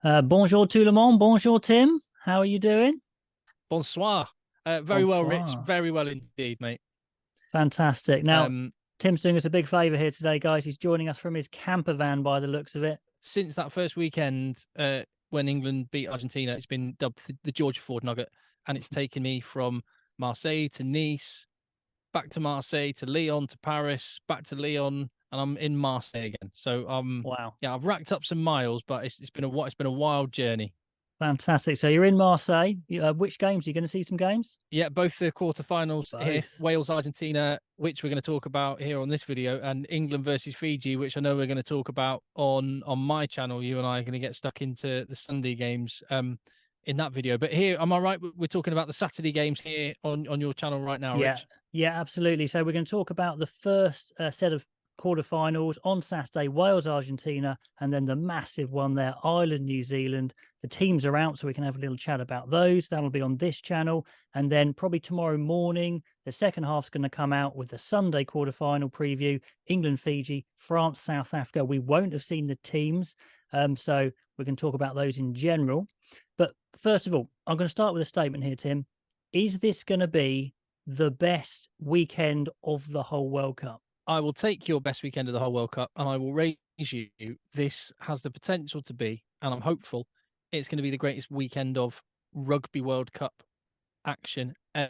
Bonjour tout le monde. Bonjour, Tim. How are you doing? Bonsoir. Very well, Rich. Bonsoir. Very well indeed, mate. Fantastic. Now, Um, Tim's doing us a big favor here today, guys. He's joining us from his camper van by the looks of it. since that first weekend, when England beat Argentina, it's been dubbed the George Ford Nugget, and it's taken me from Marseille to Nice, back to Marseille to Lyon to Paris, back to Lyon, and I'm in Marseille again. So, Wow. yeah, I've racked up some miles, but it's been a wild journey. Fantastic. So you're in Marseille. Which games? Are you going to see some games? Yeah, both the quarterfinals here, Both. Wales, Argentina, which we're going to talk about here on this video, and England versus Fiji, which I know we're going to talk about on my channel. You and I are going to get stuck into the Sunday games in that video. But here, am I right? We're talking about the Saturday games here on your channel right now, Yeah. Rich. Yeah, absolutely. So we're going to talk about the first set of quarterfinals on Saturday, Wales, Argentina, and then the massive one there, Ireland, New Zealand. The teams are out, so we can have a little chat about those. That'll be on this channel. And then probably tomorrow morning, the second half's going to come out with the Sunday quarterfinal preview, England, Fiji, France, South Africa. We won't have seen the teams, so we can talk about those in general. But first of all, I'm going to start with a statement here, Tim. Is this going to be the best weekend of the whole World Cup? I will take your best weekend of the whole World Cup and I will raise you. This has the potential to be, and I'm hopeful, it's going to be the greatest weekend of Rugby World Cup action ever,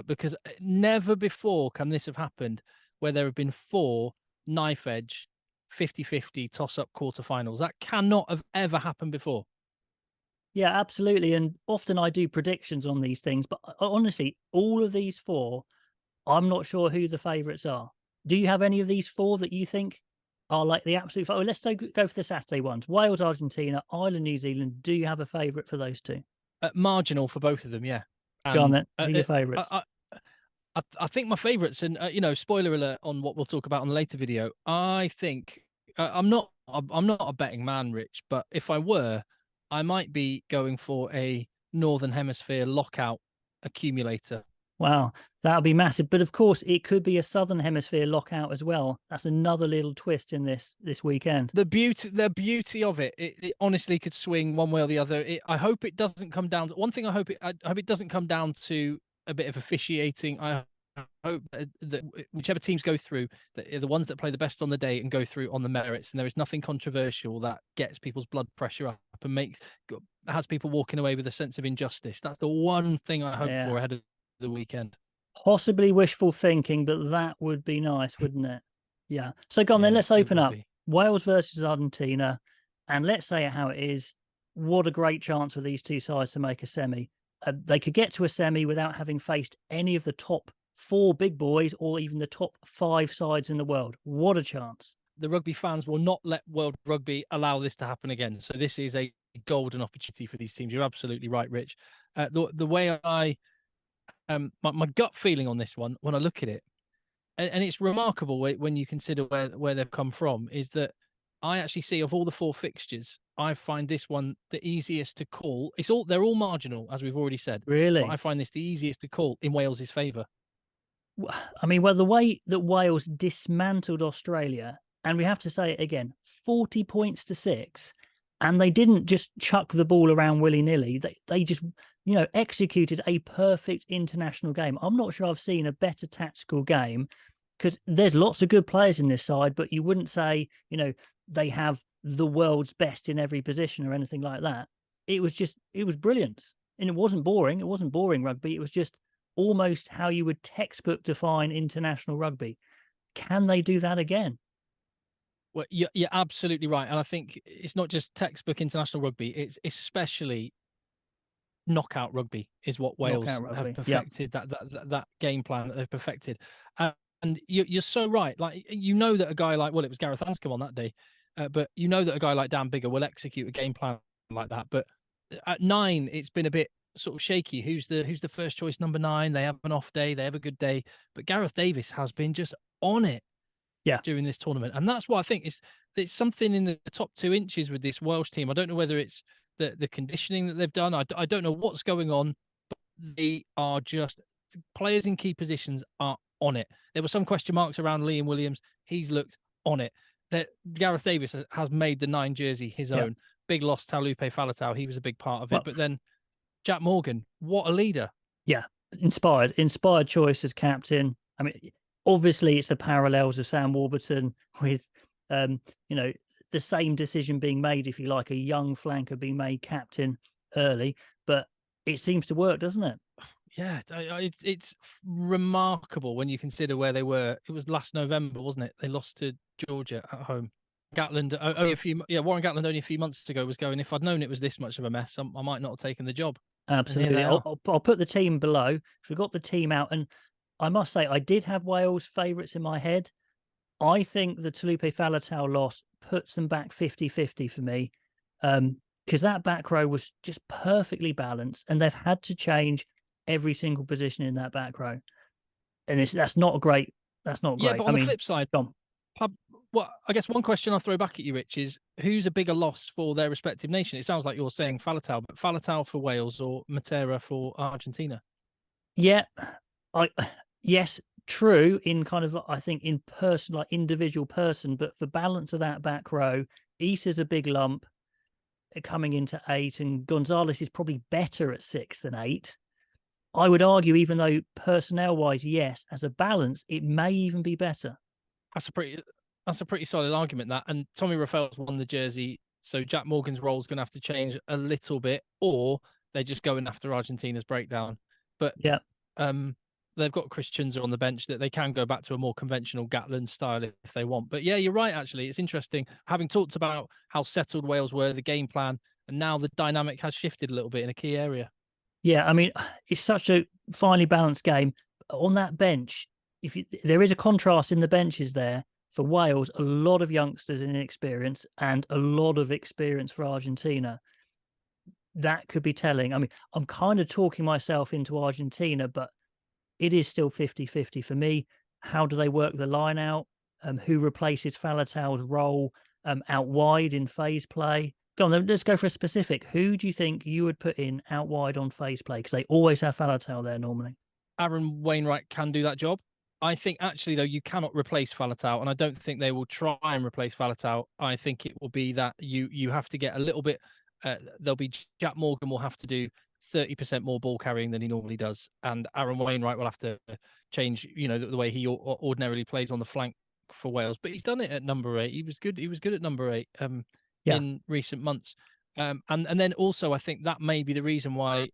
because never before can this have happened where there have been four knife edge 50-50 toss up quarterfinals. That cannot have ever happened before. Yeah, absolutely. And often I do predictions on these things, but honestly, all of these four, I'm not sure who the favourites are. Do you have any of these four that you think are like the absolute? Oh, let's go for the Saturday ones: Wales, Argentina, Ireland, New Zealand. Do you have a favourite for those two? Marginal for both of them, yeah. Go on And then. Who are your favourites? I think my favourites, and spoiler alert on what we'll talk about on the later video. I think I'm not a betting man, Rich, but if I were, I might be going for a Northern Hemisphere lockout accumulator. Wow, that'll be massive. But of course, it could be a Southern Hemisphere lockout as well. That's another little twist in this weekend. The beauty of it honestly could swing one way or the other. I hope it doesn't come down to one thing. I hope it doesn't come down to a bit of officiating. I hope that whichever teams go through, the ones that play the best on the day and go through on the merits, and there is nothing controversial that gets people's blood pressure up and has people walking away with a sense of injustice. That's the one thing I hope for Yeah. ahead of the weekend. Possibly wishful thinking, but that would be nice, wouldn't it? Yeah. So go on then, Yeah, let's it open would up be. Wales versus Argentina, and let's say it how it is. What a great chance for these two sides to make a semi. They could get to a semi without having faced any of the top four big boys or even the top five sides in the world. What a chance. The rugby fans will not let World Rugby allow this to happen again. So this is a golden opportunity for these teams. You're absolutely right, Rich. The way my gut feeling on this one when I look at it, and it's remarkable when you consider where they've come from, is that I actually see of all the four fixtures, I find this one the easiest to call. They're all marginal, as we've already said, but I Really? find this the easiest to call in Wales's favour. I mean, well, the way that Wales dismantled Australia, and we have to say it again, 40 points to 6, and they didn't just chuck the ball around willy-nilly. They just, executed a perfect international game. I'm not sure I've seen a better tactical game because there's lots of good players in this side, but you wouldn't say, they have the world's best in every position or anything like that. It was brilliant. And it wasn't boring. It wasn't boring rugby. It was just almost how you would textbook define international rugby. Can they do that again? Well, you're absolutely right, and I think it's not just textbook international rugby; it's especially knockout rugby is what Wales Knockout have rugby. Yeah. perfected. That game plan that they've perfected, and you're so right. Like that a guy like, well, it was Gareth Anscombe on that day, but that a guy like Dan Biggar will execute a game plan like that. But at 9, it's been a bit sort of shaky. Who's the first choice number 9? They have an off day, they have a good day, but Gareth Davis has been just on it Yeah. during this tournament, and that's what I think it's something in the top 2 inches with this Welsh team. I don't know whether it's the conditioning that they've done. I don't know what's going on, but they are just players in key positions are on it. There were some question marks around Liam Williams. He's looked on it. That Gareth Davis has made the 9 jersey his Yeah. own. big loss, Taulupe Faletau. He was a big part of it. But then Jack Morgan, what a leader. Yeah, inspired choice as captain. I mean, obviously it's the parallels of Sam Warburton with, the same decision being made, if you like, a young flanker being made captain early, but it seems to work, doesn't it? Yeah, it's remarkable when you consider where they were. It was last November, wasn't it? They lost to Georgia at home. Gatland, Warren Gatland only a few months ago was going, if I'd known it was this much of a mess, I might not have taken the job. Absolutely. I'll put the team below. So we've got the team out, and I must say, I did have Wales favourites in my head. I think the Taulupe Faletau loss puts them back 50-50 for me, because that back row was just perfectly balanced, and they've had to change every single position in that back row, and that's not great. That's not great. Yeah, but on the flip side, I guess one question I'll throw back at you, Rich, is who's a bigger loss for their respective nation? It sounds like you're saying Faletau, but Faletau for Wales or Matera for Argentina? Yeah, yes, true in kind of, I think, in person, like individual person, but for balance of that back row, Issa's a big lump coming into 8, and Gonzalez is probably better at 6 than 8. I would argue, even though personnel-wise, yes, as a balance, it may even be better. That's a pretty solid argument, that. And Tommy Rafael's won the jersey, so Jack Morgan's role is going to have to change a little bit, or they're just going after Argentina's breakdown. But yeah, they've got Chris Chunza on the bench that they can go back to a more conventional Gatland style if they want. But yeah, you're right, actually. It's interesting. Having talked about how settled Wales were, the game plan, and now the dynamic has shifted a little bit in a key area. Yeah, I mean, it's such a finely balanced game. On that bench, there is a contrast in the benches there. For Wales, a lot of youngsters in experience and a lot of experience for Argentina. That could be telling. I mean, I'm kind of talking myself into Argentina, but it is still 50-50 for me. How do they work the line out? Who replaces Faletau's role out wide in phase play? Go on, let's go for a specific. Who do you think you would put in out wide on phase play? Because they always have Faletau there normally. Aaron Wainwright can do that job. I think, actually, though, you cannot replace Faletau, and I don't think they will try and replace Faletau. I think it will be that you have to get a little bit. There'll be Jack Morgan will have to do 30% more ball carrying than he normally does, and Aaron Wainwright will have to change, the way he ordinarily plays on the flank for Wales. But he's done it at number 8. He was good. He was good at number 8 in recent months. And then also, I think that may be the reason why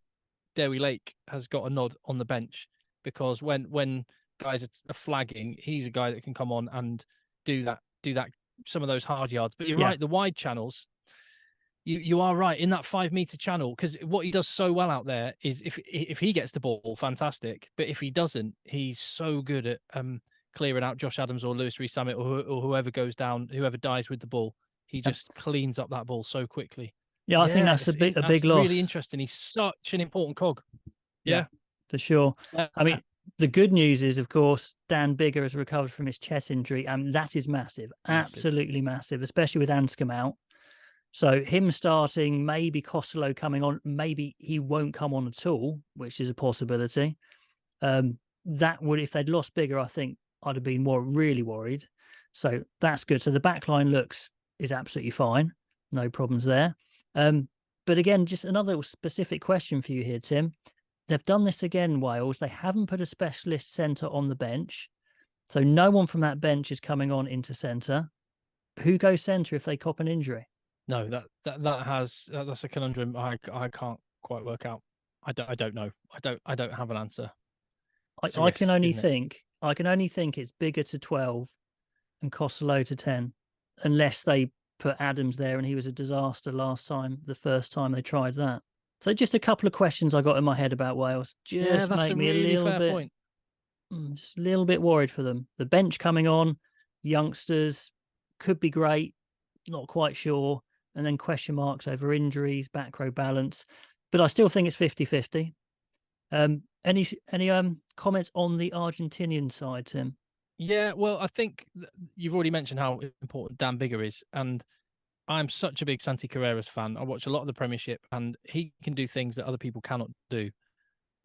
Dewi Lake has got a nod on the bench, because when guys are flagging, he's a guy that can come on and do that some of those hard yards. But you're right, the wide channels, you are right in that 5 meter channel, because what he does so well out there is if he gets the ball, fantastic. But if he doesn't, he's so good at clearing out Josh Adams or Lewis Rees-Summit or whoever goes down, whoever dies with the ball. He just cleans up that ball so quickly. Yeah, I think that's a big loss. Really interesting. He's such an important cog. Yeah, for sure. I mean, the good news is, of course, Dan Bigger has recovered from his chest injury, and that is massive, absolutely massive, especially with Anscombe out. So him starting, maybe Costello coming on, maybe he won't come on at all, which is a possibility. That would, if they'd lost Bigger, I think I'd have been really worried. So that's good. So the backline is absolutely fine. No problems there. But again, just another specific question for you here, Tim. They've done this again, Wales. They haven't put a specialist centre on the bench. So no one from that bench is coming on into centre. Who goes centre if they cop an injury? No, that's a conundrum I can't quite work out. I don't know. I don't have an answer. I can only think it's Bigger to 12 and Costello to 10, unless they put Adams there and he was a disaster the first time they tried that. So just a couple of questions I got in my head about Wales. Just make me a little bit worried for them. The bench coming on, youngsters, could be great, not quite sure. And then question marks over injuries, back row balance. But I still think it's 50-50. Any comments on the Argentinian side, Tim? Yeah, well, I think you've already mentioned how important Dan Bigger is, and I'm such a big Santi Carreras fan. I watch a lot of the Premiership, and he can do things that other people cannot do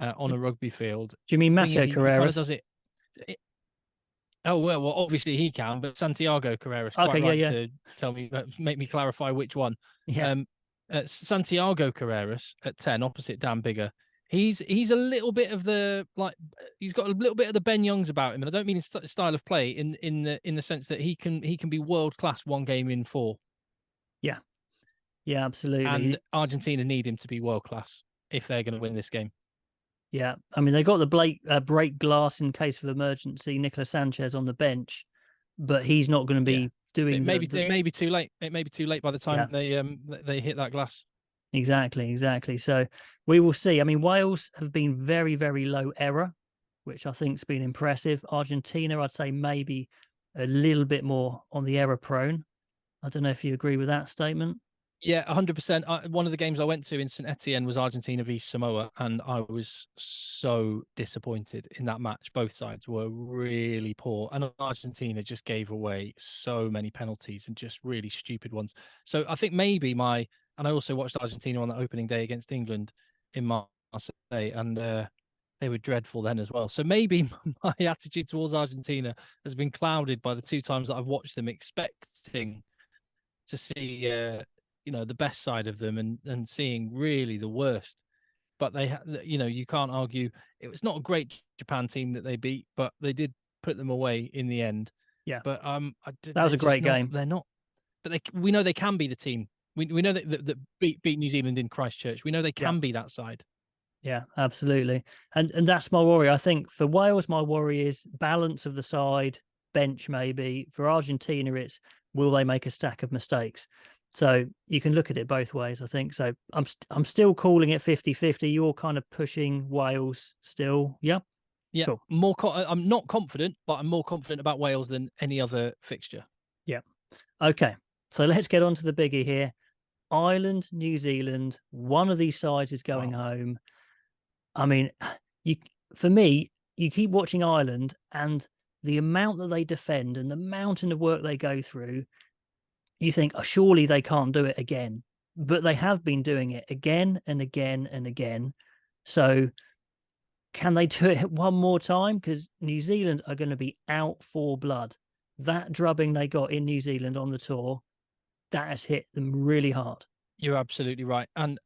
on a rugby field. Do you mean Mateo Carreras? He kind of does it. Oh, well, obviously he can, but Santiago Carreras, to tell me, make me clarify which one. Yeah. Santiago Carreras at 10, opposite Dan Bigger. He's a little bit of the he's got a little bit of the Ben Youngs about him, and I don't mean his style of play in the sense that he can be world class one game in 4. Yeah, yeah, absolutely. And Argentina need him to be world class if they're going to win this game. Yeah, I mean they got the break glass in case of emergency Nicolas Sanchez on the bench, but he's not going to be doing. It may be too late. It may be too late by the time they hit that glass. Exactly. So we will see. I mean, Wales have been very, very low error, which I think's been impressive. Argentina, I'd say maybe a little bit more on the error prone. I don't know if you agree with that statement. Yeah, 100%. One of the games I went to in St. Etienne was Argentina v Samoa, and I was so disappointed in that match. Both sides were really poor, and Argentina just gave away so many penalties and just really stupid ones. So I think maybe and I also watched Argentina on the opening day against England in Marseille, and they were dreadful then as well. So maybe my attitude towards Argentina has been clouded by the 2 times that I've watched them, expecting to see the best side of them and seeing really the worst. But you can't argue. It was not a great Japan team that they beat, but they did put them away in the end. Yeah. But that was a great game. They're not. But we know they can be the team. We know that beat New Zealand in Christchurch. We know they can be that side. Yeah, absolutely. And that's my worry. I think for Wales, my worry is balance of the side, bench maybe. For Argentina, it's will they make a stack of mistakes? So you can look at it both ways, I think. So I'm still calling it 50-50. You're kind of pushing Wales still. Yeah. Yeah. Cool. I'm not confident, but I'm more confident about Wales than any other fixture. Yeah. Okay. So let's get on to the biggie here. Ireland, New Zealand, one of these sides is going home. I mean, for me, you keep watching Ireland and the amount that they defend and the mountain of work they go through, you think, oh, surely they can't do it again. But they have been doing it again and again and again. So can they do it one more time? Because New Zealand are going to be out for blood. That drubbing they got in New Zealand on the tour, that has hit them really hard. You're absolutely right. And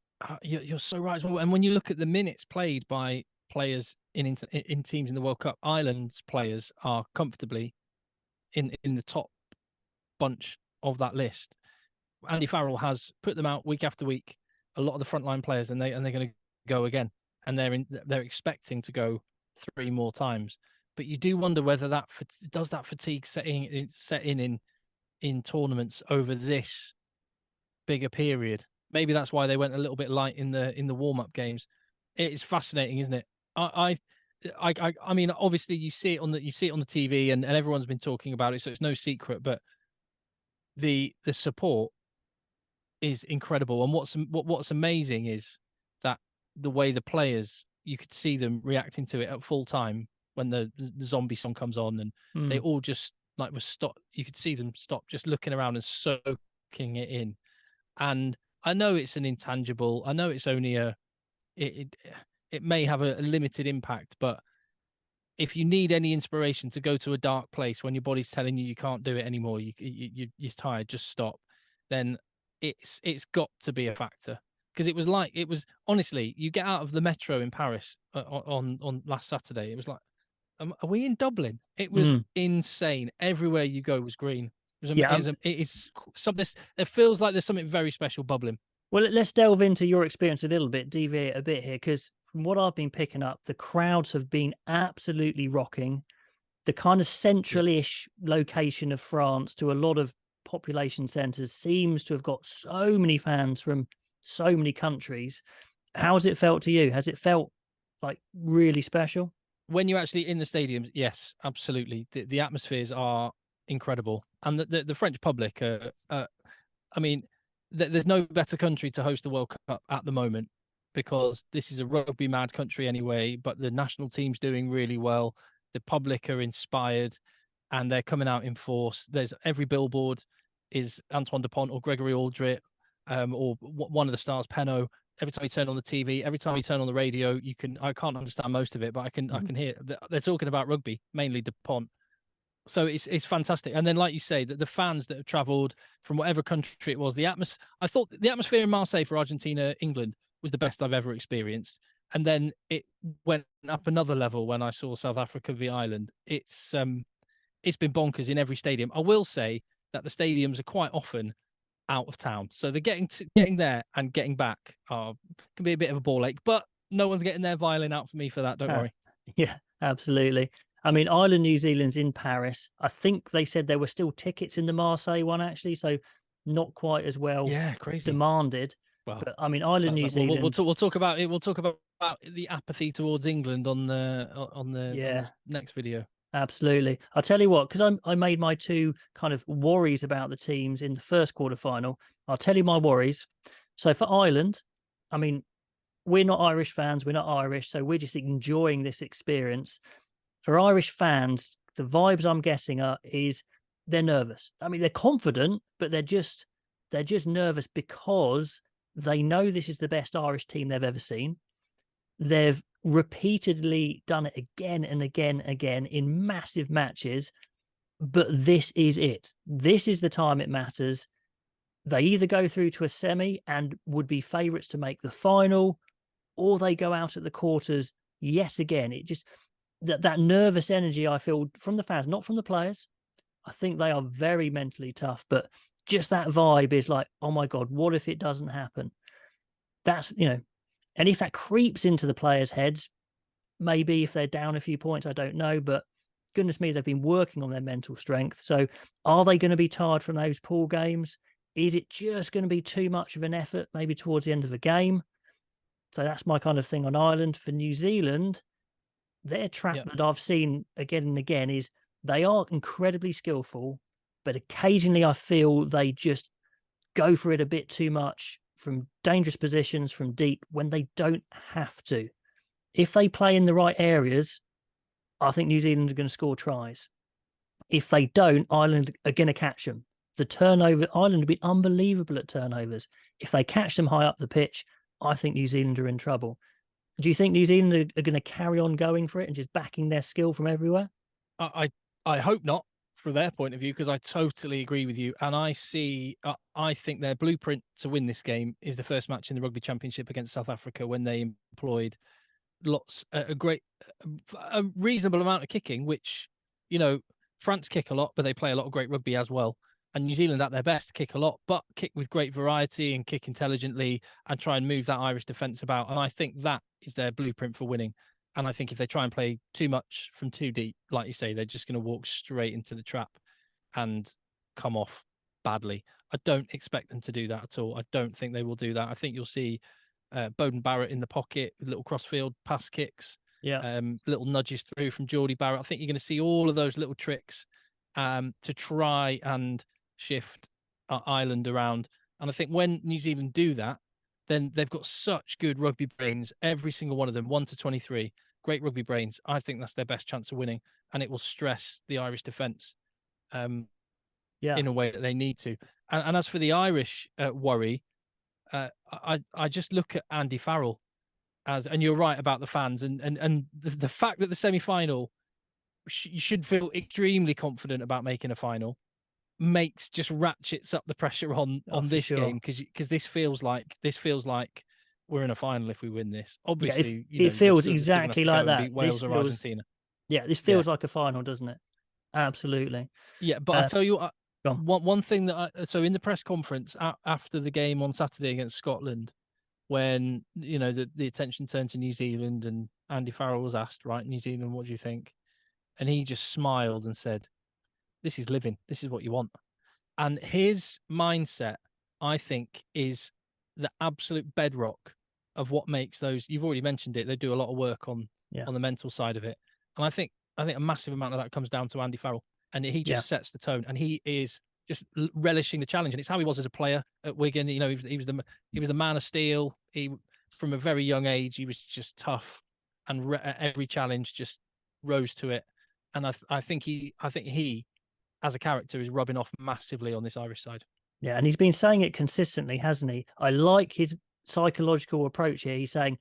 you're so right as well. And when you look at the minutes played by players in teams in the World Cup, Ireland's players are comfortably in the top bunch of that list. Andy Farrell has put them out week after week, a lot of the frontline players, and they're going to go again, and they're expecting to go 3 more times. But you do wonder whether that fatigue set in tournaments over this bigger period. Maybe that's why they went a little bit light in the warm-up games. It is fascinating, isn't it? I mean, obviously you see it on the TV, and everyone's been talking about it, so it's no secret. But the support is incredible, and what's amazing is that the way the players, you could see them reacting to it at full time when the zombie song comes on, and they all just was stopped. You could see them stop, just looking around and soaking it in. And I know it's an intangible. I know it's only it may have a limited impact, but if you need any inspiration to go to a dark place when your body's telling you can't do it anymore, you're tired, just stop, then it's got to be a factor. Because it was honestly, you get out of the metro in Paris on last Saturday, it was like, are we in Dublin? It was insane. Everywhere you go was green. It is something. It feels like there's something very special bubbling. Well, let's delve into your experience a little bit, deviate a bit here, because from what I've been picking up, the crowds have been absolutely rocking. The kind of central-ish location of France to a lot of population centres seems to have got so many fans from so many countries. How has it felt to you? Has it felt like really special? When you're actually in the stadiums, yes, absolutely. The atmospheres are incredible. And the French public, I mean, there's no better country to host the World Cup at the moment, because this is a rugby mad country anyway, but the national team's doing really well. The public are inspired and they're coming out in force. There's every billboard is Antoine Dupont or Gregory Aldrit, or one of the stars, Penno. Every time you turn on the TV, every time you turn on the radio, I can't understand most of it, but I can hear they're talking about rugby, mainly Dupont. So it's fantastic. And then, like you say, that the fans that have travelled from whatever country it was, I thought the atmosphere in Marseille for Argentina, England was the best I've ever experienced. And then it went up another level when I saw South Africa v Ireland. It's been bonkers in every stadium. I will say that the stadiums are quite often out of town, so they're getting there and getting back can be a bit of a ball ache. But no one's getting their violin out for me for that. Don't worry. Yeah, absolutely. I mean, Ireland, New Zealand's in Paris. I think they said there were still tickets in the Marseille one, actually, so not quite as well crazy demanded. Well, but I mean, Ireland, New Zealand. We'll talk about it. We'll talk about the apathy towards England on the next video. Absolutely. I'll tell you what, because I made my two kind of worries about the teams in the first quarterfinal. I'll tell you my worries. So for Ireland, I mean, we're not Irish fans. We're not Irish. So we're just enjoying this experience. For Irish fans, the vibes I'm getting is they're nervous. I mean, they're confident, but they're just nervous because they know this is the best Irish team they've ever seen. They've repeatedly done it again and again and again in massive matches, but this is it. This is the time it matters. They either go through to a semi and would be favourites to make the final, or they go out at the quarters yet again. It just that nervous energy I feel from the fans, not from the players. I think they are very mentally tough, but just that vibe is like, oh my God, what if it doesn't happen? That's, and if that creeps into the players' heads, maybe if they're down a few points, I don't know, but goodness me, they've been working on their mental strength. So are they going to be tired from those pool games? Is it just going to be too much of an effort, maybe towards the end of the game? So that's my kind of thing on Ireland. For New Zealand, their trap that I've seen again and again is they are incredibly skillful, but occasionally I feel they just go for it a bit too much from dangerous positions, from deep, when they don't have to. If they play in the right areas, I think New Zealand are going to score tries. If they don't, Ireland are going to catch them. The turnover, Ireland have been unbelievable at turnovers. If they catch them high up the pitch, I think New Zealand are in trouble. Do you think New Zealand are going to carry on going for it and just backing their skill from everywhere? I hope not, from their point of view, because I totally agree with you. And I think their blueprint to win this game is the first match in the Rugby Championship against South Africa, when they employed a reasonable amount of kicking, which, France kick a lot, but they play a lot of great rugby as well. And New Zealand at their best kick a lot, but kick with great variety and kick intelligently and try and move that Irish defence about. And I think that is their blueprint for winning. And I think if they try and play too much from too deep, like you say, they're just going to walk straight into the trap and come off badly. I don't expect them to do that at all. I don't think they will do that. I think you'll see Bowden Barrett in the pocket with little crossfield pass kicks, little nudges through from Geordie Barrett. I think you're going to see all of those little tricks to try and shift Ireland around. And I think when New Zealand do that, then they've got such good rugby brains, every single one of them, 1 to 23, great rugby brains. I think that's their best chance of winning, and it will stress the Irish defence in a way that they need to. And as for the Irish worry, I just look at Andy Farrell and you're right about the fans and the fact that the semi-final, you should feel extremely confident about making a final, just ratchets up the pressure on this game, because this feels like we're in a final if we win this. Obviously, it feels exactly like that. Wales or Argentina. Yeah, this feels like a final, doesn't it? Absolutely. Yeah, but I'll tell you one thing so in the press conference after the game on Saturday against Scotland, when the attention turned to New Zealand and Andy Farrell was asked, right, New Zealand, what do you think? And he just smiled and said, this is living. This is what you want. And his mindset, I think, is the absolute bedrock of what makes those. You've already mentioned it. They do a lot of work on the mental side of it. And I think a massive amount of that comes down to Andy Farrell. And he just sets the tone. And he is just relishing the challenge. And it's how he was as a player at Wigan. He was the man of steel. From a very young age, he was just tough, and every challenge just rose to it. And I think he as a character is rubbing off massively on this Irish side. Yeah, and he's been saying it consistently, hasn't he? I like his psychological approach here. He's saying,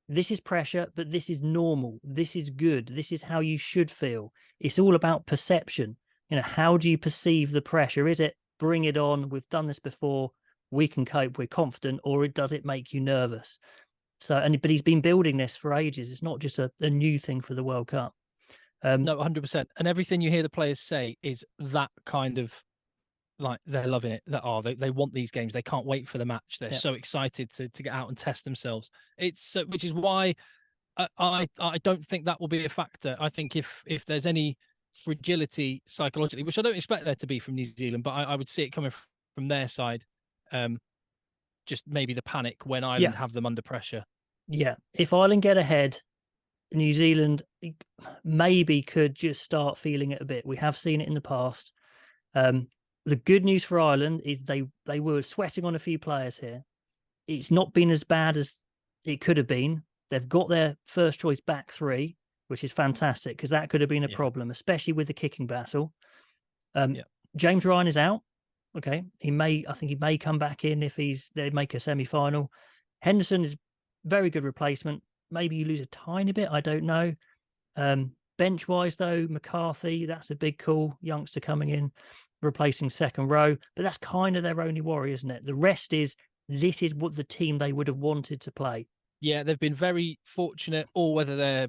this is pressure, but this is normal. This is good. This is how you should feel. It's all about perception. how do you perceive the pressure? Is it bring it on? We've done this before. We can cope. We're confident, or does it make you nervous? So, but he's been building this for ages. It's not just a new thing for the World Cup. No, 100%. And everything you hear the players say is that kind of like they're loving it. They want these games. They can't wait for the match. They're so excited to get out and test themselves. It's which is why I don't think that will be a factor. I think if there's any fragility psychologically, which I don't expect there to be from New Zealand, but I would see it coming from their side. Just maybe the panic when Ireland have them under pressure. Yeah, if Ireland get ahead, New Zealand maybe could just start feeling it a bit. We have seen it in the past. The good news for Ireland is they were sweating on a few players here. It's not been as bad as it could have been. They've got their first choice back three, which is fantastic because that could have been a problem, especially with the kicking battle. James Ryan is out. Okay, I think he may come back in if they make a semi-final. Henderson is very good replacement. Maybe you lose a tiny bit. I don't know. Bench wise though, McCarthy, that's a big call. Youngster coming in, replacing second row, but that's kind of their only worry, isn't it? The rest this is what the team they would have wanted to play. Yeah, they've been very fortunate, or whether their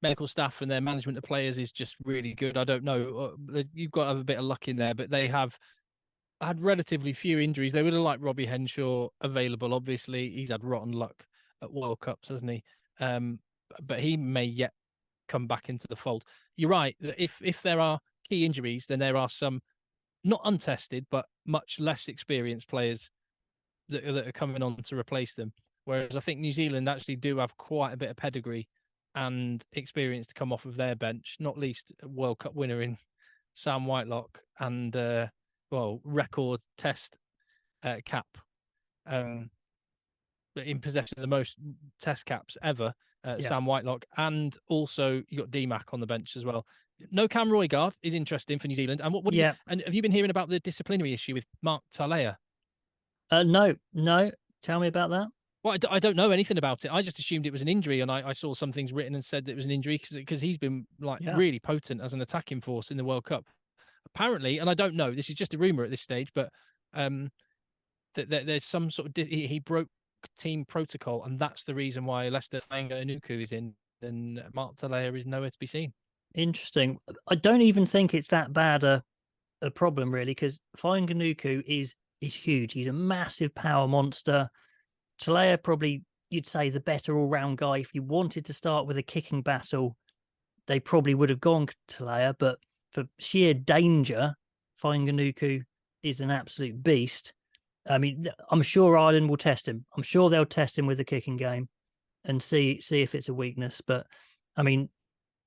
medical staff and their management of players is just really good. I don't know. You've got to have a bit of luck in there, but they have had relatively few injuries. They would have liked Robbie Henshaw available. Obviously, he's had rotten luck at World Cups, hasn't he? But he may yet come back into the fold. You're right. If there are key injuries, then there are some not untested, but much less experienced players that are coming on to replace them. Whereas I think New Zealand actually do have quite a bit of pedigree and experience to come off of their bench, not least a World Cup winner in Sam Whitelock and record test cap. In possession of the most test caps ever, Sam Whitelock, and also you got DMAC on the bench as well. No Cam Roigard is interesting for New Zealand. And what and have you been hearing about the disciplinary issue with Mark Talea? No. Tell me about that. Well, I don't know anything about it. I just assumed it was an injury, and I saw some things written and said that it was an injury because he's been really potent as an attacking force in the World Cup. Apparently, and I don't know, this is just a rumor at this stage, but that there's some sort of he broke team protocol, and that's the reason why Leicester Fainga'anuku is in, and Mark Talea is nowhere to be seen. Interesting. I don't even think it's that bad a problem really, because Fainga'anuku is huge. He's a massive power monster. Talea probably, you'd say, the better all-round guy. If you wanted to start with a kicking battle, they probably would have gone Talea, but for sheer danger, Fainga'anuku is an absolute beast. I mean, I'm sure Ireland will test him. I'm sure they'll test him with the kicking game and see if it's a weakness. But, I mean,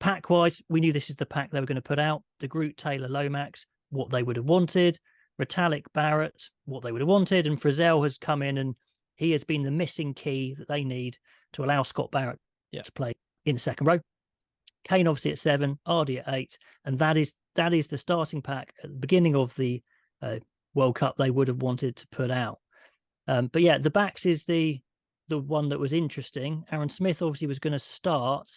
pack-wise, we knew this is the pack they were going to put out. De Groot, Taylor, Lomax, what they would have wanted. Retallick, Barrett, what they would have wanted. And Frizzell has come in and he has been the missing key that they need to allow Scott Barrett to play in the second row. Kane obviously at 7, Ardie at 8, and that is the starting pack at the beginning of the World Cup they would have wanted to put out. But yeah, the backs is the one that was interesting. Aaron Smith obviously was going to start,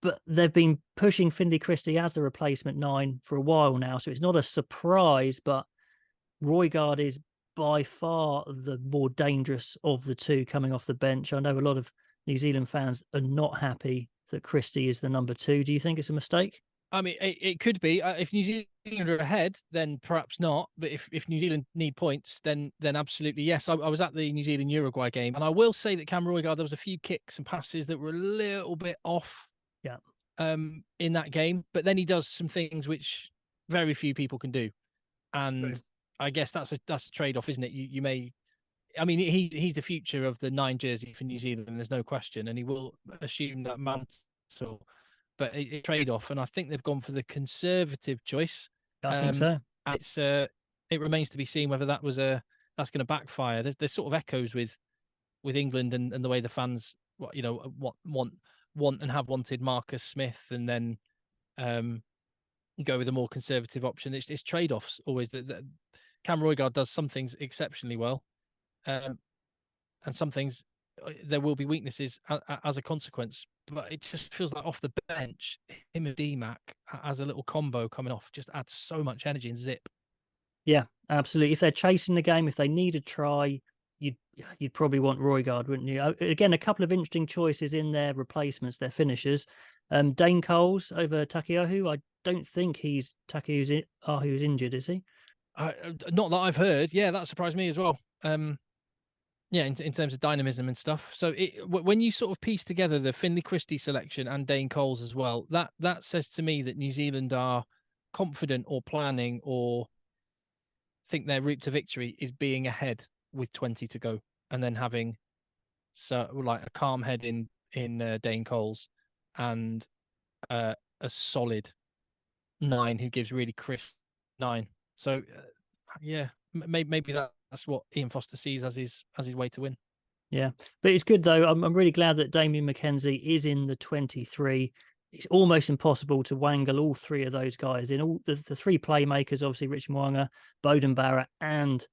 but they've been pushing Finlay Christie as the replacement 9 for a while now, so it's not a surprise, but Roigard is by far the more dangerous of the two coming off the bench. I know a lot of New Zealand fans are not happy that Christie is the number 2. Do you think it's a mistake? I mean, it could be. If New Zealand are ahead, then perhaps not. But if New Zealand need points, then absolutely yes. I was at the New Zealand-Uruguay game, and I will say that Cam Roigard, there was a few kicks and passes that were a little bit off in that game. But then he does some things which very few people can do. And I guess that's a trade-off, isn't it? You may... I mean, he's the future of the 9 jersey for New Zealand, and there's no question, and he will assume that mantle. But a trade-off, and I think they've gone for the conservative choice. I think so. It's it remains to be seen whether that's going to backfire. There's sort of echoes with England and the way the fans want and have wanted Marcus Smith, and then go with a more conservative option. It's trade-offs always. That Cam Roigard does some things exceptionally well. And some things there will be weaknesses as a consequence. But it just feels like off the bench, him and DMAC as a little combo coming off just adds so much energy and zip. Yeah, absolutely. If they're chasing the game, if they need a try, you'd probably want Roygaard, wouldn't you? Again, a couple of interesting choices in their replacements, their finishers. Dane Coles over Takeahu. I don't think Takeahu's injured, is he? Not that I've heard. Yeah, that surprised me as well. Yeah, in terms of dynamism and stuff. So when you sort of piece together the Finlay Christie selection and Dane Coles as well, that says to me that New Zealand are confident or planning or think their route to victory is being ahead with 20 to go and then having like a calm head in Dane Coles and a solid 9 who gives really crisp 9. So yeah, maybe that's what Ian Foster sees as his way to win. Yeah, but it's good though. I'm really glad that Damien McKenzie is in the 23. It's almost impossible to wangle all three of those guys in. All the three playmakers, obviously Rich Mwanga, Bowden Barrett, and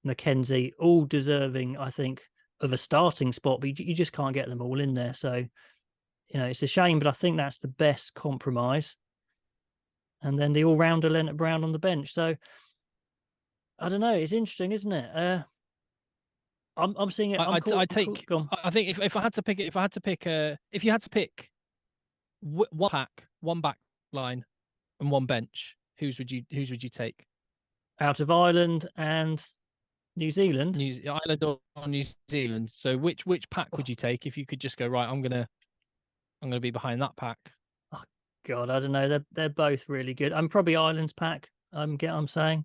McKenzie, all deserving, I think, of a starting spot. But you just can't get them all in there. So, it's a shame, but I think that's the best compromise. And then the all-rounder Leonard Brown on the bench. So, I don't know. It's interesting, isn't it? I'm seeing it. I think if I had to pick it, if you had to pick one pack, one back line, and one bench, whose would you take out of Ireland and New Zealand? Ireland or New Zealand. So which pack would you take if you could just go right? I'm gonna be behind that pack. Oh God, I don't know. They're both really good. I'm probably Ireland's pack. I'm saying.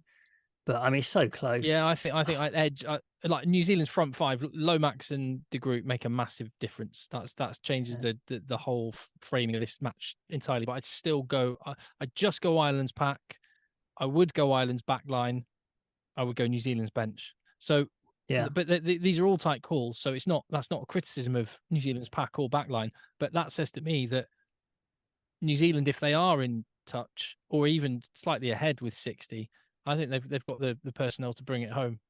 But I mean, it's so close. Yeah, I think I'd edge like New Zealand's front five. Lomax and De Groot make a massive difference. That changes the whole framing of this match entirely. But I'd still go. I'd just go Ireland's pack. I would go Ireland's back line. I would go New Zealand's bench. So yeah, but these are all tight calls. So that's not a criticism of New Zealand's pack or back line. But that says to me that New Zealand, if they are in touch or even slightly ahead with 60. I think they've got the personnel to bring it home,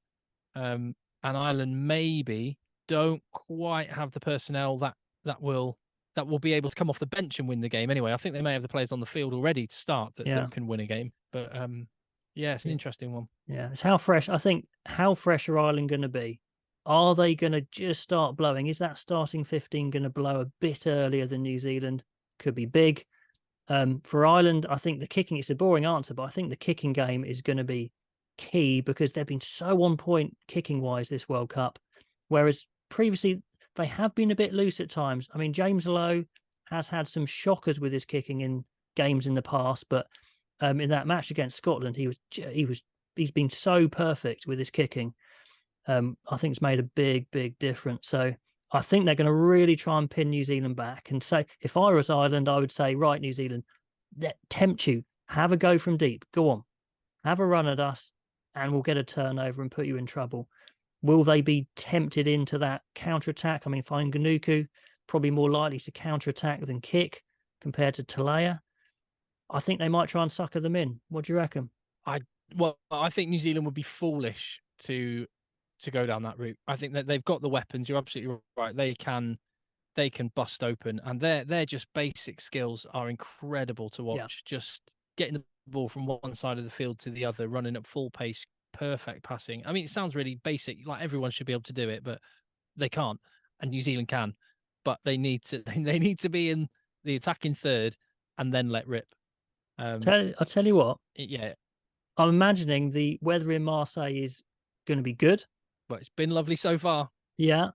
and Ireland maybe don't quite have the personnel that will be able to come off the bench and win the game. Anyway, I think they may have the players on the field already to start that can win a game. But yeah, it's an interesting one. Yeah, it's how fresh. I think how fresh are Ireland going to be? Are they going to just start blowing? Is that starting 15 going to blow a bit earlier than New Zealand? Could be big. For Ireland, I think the kicking, it's a boring answer, but I think the kicking game is going to be key because they've been so on point kicking wise this World Cup. Whereas previously they have been a bit loose at times. I mean, James Lowe has had some shockers with his kicking in games in the past, but in that match against Scotland, he's been so perfect with his kicking. I think it's made a big difference. So I think they're going to really try and pin New Zealand back and say, if I was Ireland, I would say, right, New Zealand, tempt you, have a go from deep, go on, have a run at us, and we'll get a turnover and put you in trouble. Will they be tempted into that counter-attack? I mean, Fainga'anuku, probably more likely to counter-attack than kick compared to Talea. I think they might try and sucker them in. What do you reckon? I think New Zealand would be foolish to go down that route. I think that they've got the weapons. You're absolutely right. They can bust open, and their just basic skills are incredible to watch. Yeah. Just getting the ball from one side of the field to the other, running at full pace, perfect passing. I mean, it sounds really basic. Like everyone should be able to do it, but they can't. And New Zealand can, but they need to be in the attacking third and then let rip. I'll tell you what. Yeah, I'm imagining the weather in Marseille is going to be good. But it's been lovely so far. Yeah.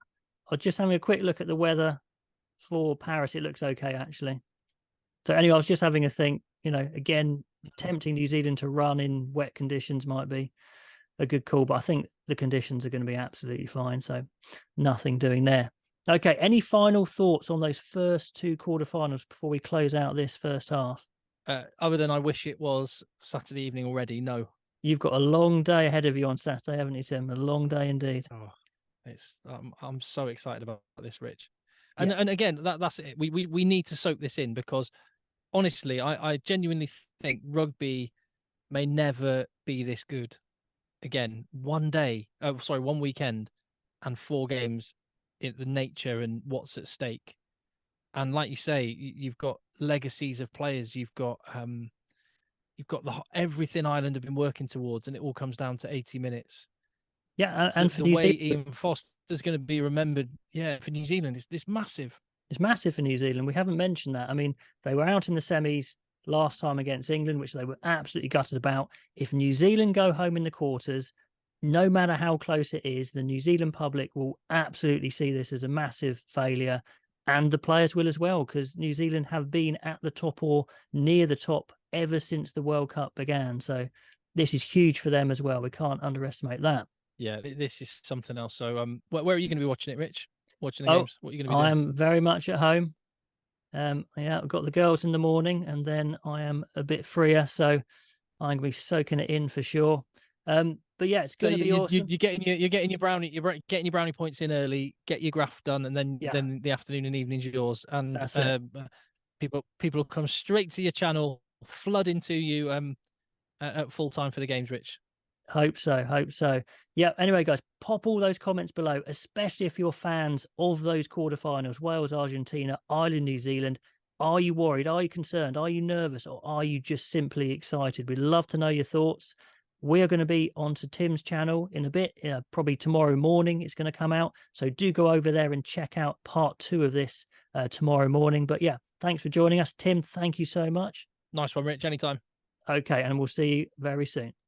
I'm just having a quick look at the weather for Paris. It looks okay, actually. So anyway, I was just having a think, again, tempting New Zealand to run in wet conditions might be a good call, but I think the conditions are going to be absolutely fine. So nothing doing there. Okay. Any final thoughts on those first two quarterfinals before we close out this first half? Other than I wish it was Saturday evening already, no. You've got a long day ahead of you on Saturday, haven't you, Tim? A long day indeed. Oh, I'm so excited about this, Rich. And again, that's it. We need to soak this in because honestly, I genuinely think rugby may never be this good again. One weekend and 4 games the nature and what's at stake. And like you say, you've got legacies of players. You've got everything Ireland have been working towards, and it all comes down to 80 minutes. Yeah, and for the New way Zealand, Ian Foster's going to be remembered, for New Zealand, it's massive. it's massive for New Zealand. We haven't mentioned that. I mean, they were out in the semis last time against England, which they were absolutely gutted about. If New Zealand go home in the quarters, no matter how close it is, the New Zealand public will absolutely see this as a massive failure. And the players will as well, because New Zealand have been at the top or near the top ever since the World Cup began. So this is huge for them as well. We can't underestimate that. Yeah, this is something else. So, where are you going to be watching it, Rich? Watching the Oh, games? What are you going to be doing? I'm very much at home. Yeah, I've got the girls in the morning, and then I am a bit freer, so I'm going to be soaking it in for sure. But yeah, it's going to be awesome. You're getting your brownie points in early. Get your graph done, and then the afternoon and evening's yours. And people will come straight to your channel, flood into you at full time for the games, Rich. Hope so. Yeah, anyway, guys, pop all those comments below, especially if you're fans of those quarterfinals, Wales, Argentina, Ireland, New Zealand. Are you worried? Are you concerned? Are you nervous? Or are you just simply excited? We'd love to know your thoughts. We are going to be onto Tim's channel in a bit, probably tomorrow morning it's going to come out. So do go over there and check out part 2 of this tomorrow morning. But yeah, thanks for joining us. Tim, thank you so much. Nice one, Rich. Anytime. Okay, and we'll see you very soon.